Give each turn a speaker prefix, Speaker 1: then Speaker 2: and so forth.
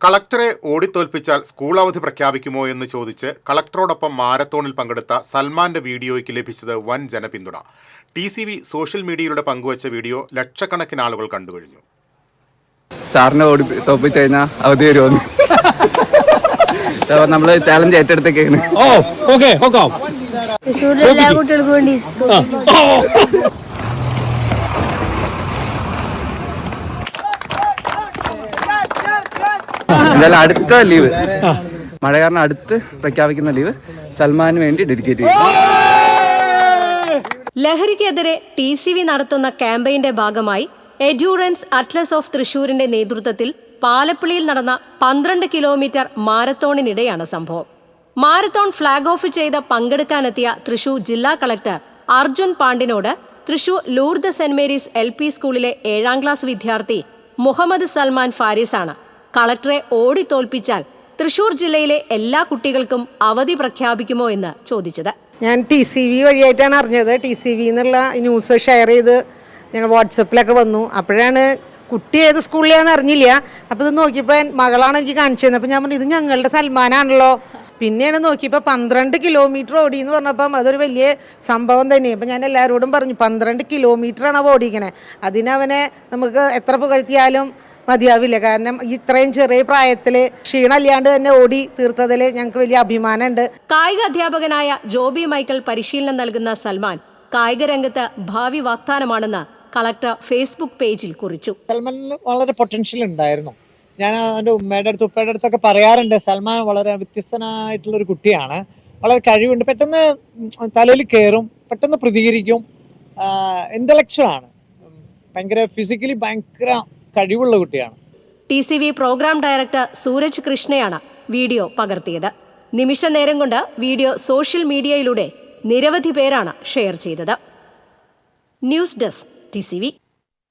Speaker 1: കളക്ടറെ ഓടിത്തോൽപ്പിച്ചാൽ സ്കൂൾ അവധി പ്രഖ്യാപിക്കുമോ എന്ന് ചോദിച്ച് കളക്ടറോടൊപ്പം മാരത്തോണിൽ പങ്കെടുത്ത സൽമാന്റെ വീഡിയോയ്ക്ക് ലഭിച്ചത് വൻ ജനപിന്തുണ. TCV സോഷ്യൽ മീഡിയയിലൂടെ പങ്കുവച്ച വീഡിയോ ലക്ഷക്കണക്കിന് ആളുകൾ കണ്ടുകഴിഞ്ഞു.
Speaker 2: സാറിനെ ഓടി തോൽപ്പിച്ചു കഴിഞ്ഞാൽ അവധി വരുമെന്ന് നമ്മള് ചാലഞ്ച് ഏറ്റെടുത്തേക്കാണ്.
Speaker 3: എല്ലാ കുട്ടികൾക്കും വേണ്ടി
Speaker 2: എന്തായാലും അടുത്ത ലീവ് മഴ കാരണം അടുത്ത് പ്രഖ്യാപിക്കുന്ന ലീവ് സൽമാന് വേണ്ടി ഡെഡിക്കേറ്റ് ചെയ്യും.
Speaker 4: ലഹരിക്കെതിരെ TCV നടത്തുന്ന ക്യാമ്പയിന്റെ ഭാഗമായി എഡ്യൂറൻസ് അറ്റ്ലസ് ഓഫ് തൃശൂരിന്റെ നേതൃത്വത്തിൽ പാലപ്പിളിയിൽ നടന്ന 12 കിലോമീറ്റർ മാരത്തോണിനിടെയാണ് സംഭവം. മാരത്തോൺ ഫ്ളാഗ് ഓഫ് ചെയ്ത് പങ്കെടുക്കാനെത്തിയ തൃശൂർ ജില്ലാ കളക്ടർ അർജുൻ പാണ്ഡിനോട് Thrissur Lourdes Saint Mary's LP സ്കൂളിലെ 7ാം ക്ലാസ് വിദ്യാർത്ഥി മുഹമ്മദ് സൽമാൻ ഫാരിസാണ് കളക്ടറെ ഓടിത്തോൽപ്പിച്ചാൽ തൃശൂർ ജില്ലയിലെ എല്ലാ കുട്ടികൾക്കും അവധി പ്രഖ്യാപിക്കുമോ എന്ന് ചോദിച്ചത്.
Speaker 5: ഞാൻ TCV വഴിയായിട്ടാണ് അറിഞ്ഞത്. TCV എന്നുള്ള ന്യൂസ് ഷെയർ ചെയ്ത് ഞങ്ങൾ വാട്സപ്പിലൊക്കെ വന്നു. അപ്പോഴാണ് കുട്ടി ഏത് സ്കൂളിലാണെന്ന് അറിഞ്ഞില്ല. അപ്പോൾ ഇത് നോക്കിയപ്പോൾ മകളാണ് എനിക്ക് കാണിച്ചു തന്നത്. അപ്പോൾ ഞാൻ പറഞ്ഞു ഇത് ഞങ്ങളുടെ സൽമാനാണല്ലോ. പിന്നെയാണ് നോക്കിയപ്പോൾ 12 കിലോമീറ്റർ ഓടി എന്ന് പറഞ്ഞപ്പം അതൊരു വലിയ സംഭവം തന്നെയാണ്. അപ്പം ഞാൻ എല്ലാവരോടും പറഞ്ഞു 12 കിലോമീറ്ററാണ് അവ ഓടിക്കണേ. അതിനവനെ നമുക്ക് എത്ര പുകഴ്ത്തിയാലും മതിയാവില്ല. കാരണം ഇത്രയും ചെറിയ പ്രായത്തിൽ ക്ഷീണമില്ലാണ്ട് തന്നെ ഓടി തീർത്തതിൽ ഞങ്ങൾക്ക് വലിയ അഭിമാനമുണ്ട്.
Speaker 4: കായിക അധ്യാപകനായ ജോബി മൈക്കൽ പരിശീലനം നൽകുന്ന സൽമാൻ കായിക രംഗത്ത് ഭാവി വാഗ്ദാനമാണെന്ന് കളക്ടർ ഫേസ്ബുക്ക് പേജിൽ കുറിച്ചു.
Speaker 6: സൽമാനിന് വളരെ പൊട്ടൻഷ്യൽ ഉണ്ടായിരുന്നു. ഞാൻ എൻ്റെ ഉമ്മയുടെ അടുത്ത് ഉപ്പയുടെ അടുത്തൊക്കെ പറയാറുണ്ട്, സൽമാൻ വളരെ വ്യത്യസ്തനായിട്ടുള്ളൊരു കുട്ടിയാണ്, വളരെ കഴിവുണ്ട്, പെട്ടെന്ന് തലയിൽ കയറും, പെട്ടെന്ന് പ്രതികരിക്കും, ഇൻ്റലക്ച്വലാണ്, ഭയങ്കര ഫിസിക്കലി ഭയങ്കര കഴിവുള്ള കുട്ടിയാണ്.
Speaker 4: TCV പ്രോഗ്രാം ഡയറക്ടർ സൂരജ് കൃഷ്ണയാണ് വീഡിയോ പകർത്തിയത്. നിമിഷ നേരം കൊണ്ട് വീഡിയോ സോഷ്യൽ മീഡിയയിലൂടെ നിരവധി പേരാണ് ഷെയർ ചെയ്തത്. News desk TCV.